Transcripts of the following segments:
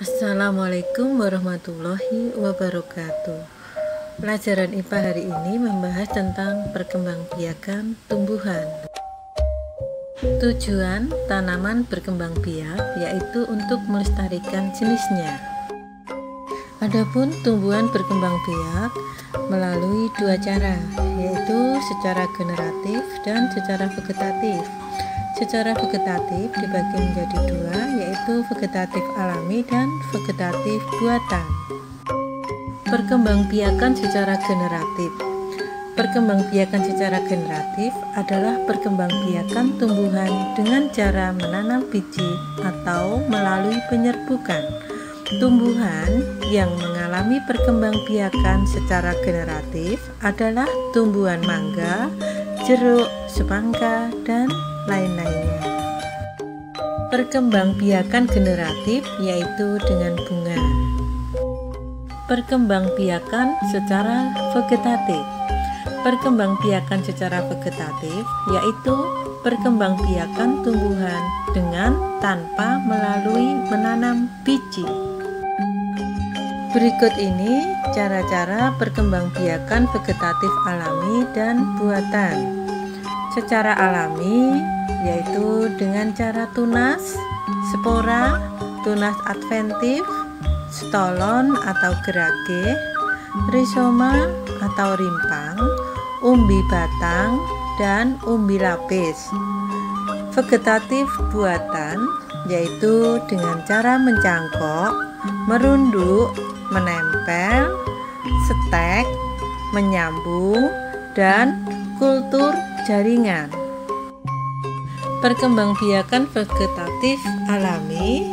Assalamualaikum warahmatullahi wabarakatuh. Pelajaran IPA hari ini membahas tentang perkembangbiakan tumbuhan. Tujuan tanaman berkembang biak yaitu untuk melestarikan jenisnya. Adapun tumbuhan berkembang biak melalui dua cara, yaitu secara generatif dan secara vegetatif. Secara vegetatif dibagi menjadi dua, yaitu vegetatif alami dan vegetatif buatan. Perkembangbiakan secara generatif. Perkembangbiakan secara generatif adalah perkembangbiakan tumbuhan dengan cara menanam biji atau melalui penyerbukan. Tumbuhan yang mengalami perkembangbiakan secara generatif adalah tumbuhan mangga, jeruk, semangka, dan lain-lainnya. Perkembangbiakan generatif yaitu dengan bunga. Perkembangbiakan secara vegetatif. Perkembangbiakan secara vegetatif yaitu perkembangbiakan tumbuhan dengan tanpa melalui menanam biji. Berikut ini cara-cara perkembangbiakan vegetatif alami dan buatan. Secara alami yaitu dengan cara tunas, spora, tunas adventif, stolon atau gerage, rizoma atau rimpang, umbi batang, dan umbi lapis. Vegetatif buatan yaitu dengan cara mencangkok, merunduk, menempel, setek, menyambung, dan kultur jaringan. Perkembangbiakan vegetatif alami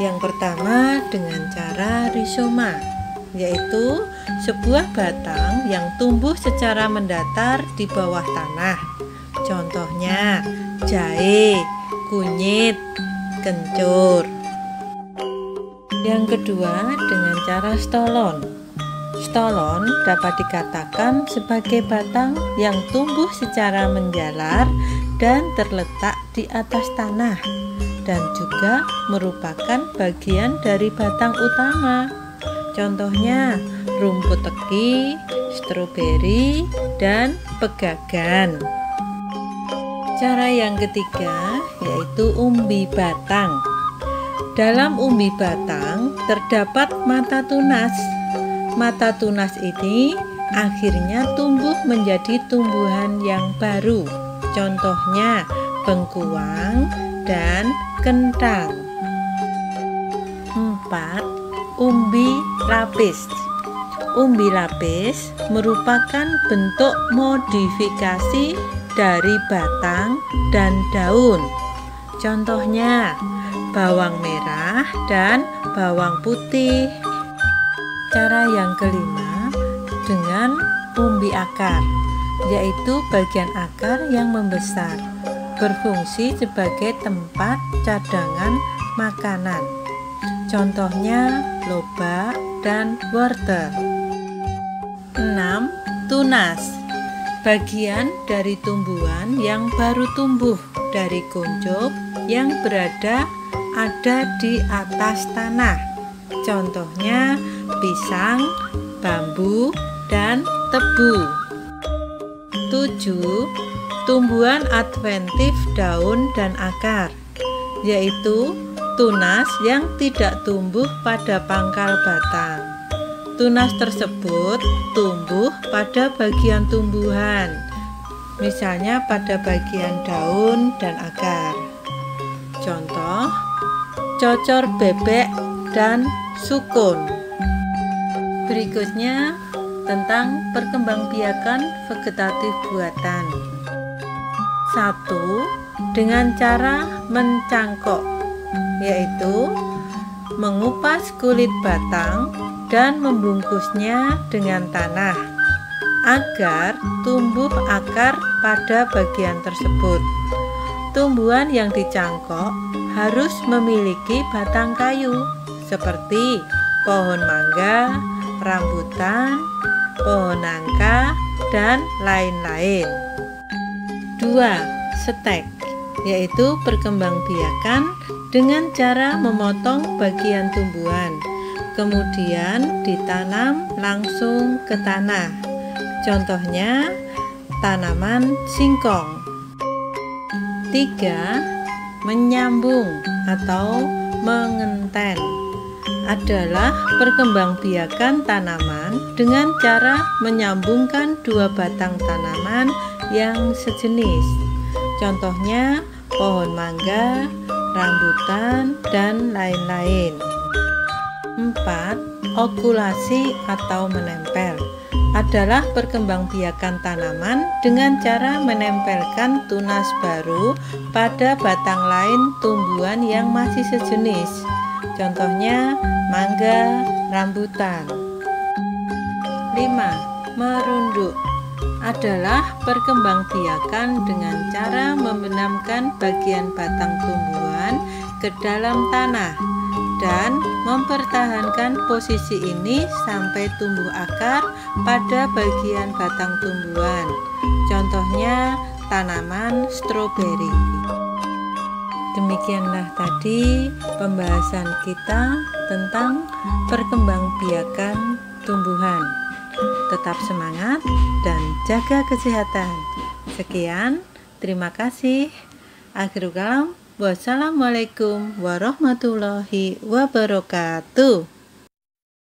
yang pertama dengan cara rizoma, yaitu sebuah batang yang tumbuh secara mendatar di bawah tanah. Contohnya jahe, kunyit, kencur. Yang kedua dengan cara stolon. Stolon dapat dikatakan sebagai batang yang tumbuh secara menjalar dan terletak di atas tanah dan juga merupakan bagian dari batang utama. Contohnya rumput teki, stroberi, dan pegagan. Cara yang ketiga yaitu umbi batang. Dalam umbi batang terdapat mata tunas. Mata tunas ini akhirnya tumbuh menjadi tumbuhan yang baru. Contohnya bengkuang dan kentang. 4. Umbi lapis. Umbi lapis merupakan bentuk modifikasi dari batang dan daun. Contohnya bawang merah dan bawang putih. Cara yang kelima dengan umbi akar, yaitu bagian akar yang membesar, berfungsi sebagai tempat cadangan makanan. Contohnya lobak dan wortel. 6. Tunas. Bagian dari tumbuhan yang baru tumbuh dari kuncup yang ada di atas tanah. Contohnya pisang, bambu, dan tebu. 7. Tumbuhan adventif daun dan akar, yaitu tunas yang tidak tumbuh pada pangkal batang. Tunas tersebut tumbuh pada bagian tumbuhan, misalnya pada bagian daun dan akar. Contoh, cocor bebek dan sukun. Berikutnya tentang perkembangbiakan vegetatif buatan. 1. Dengan cara mencangkok, yaitu mengupas kulit batang dan membungkusnya dengan tanah agar tumbuh akar pada bagian tersebut. Tumbuhan yang dicangkok harus memiliki batang kayu seperti pohon mangga, rambutan, pohon nangka, dan lain-lain. 2. Setek. yaitu perkembangbiakan dengan cara memotong bagian tumbuhan, kemudian ditanam langsung ke tanah. Contohnya tanaman singkong. 3. Menyambung atau mengenten adalah perkembangbiakan tanaman dengan cara menyambungkan dua batang tanaman yang sejenis. Contohnya pohon mangga, rambutan, dan lain-lain. 4. Okulasi atau menempel adalah perkembangbiakan tanaman dengan cara menempelkan tunas baru pada batang lain tumbuhan yang masih sejenis. Contohnya mangga, rambutan. 5. Merunduk adalah perkembangbiakan dengan cara membenamkan bagian batang tumbuhan ke dalam tanah dan mempertahankan posisi ini sampai tumbuh akar pada bagian batang tumbuhan. Contohnya tanaman stroberi. Demikianlah tadi pembahasan kita tentang perkembangbiakan tumbuhan. Tetap semangat dan jaga kesehatan. Sekian, terima kasih. Akhirul kalam, wassalamualaikum warahmatullahi wabarakatuh.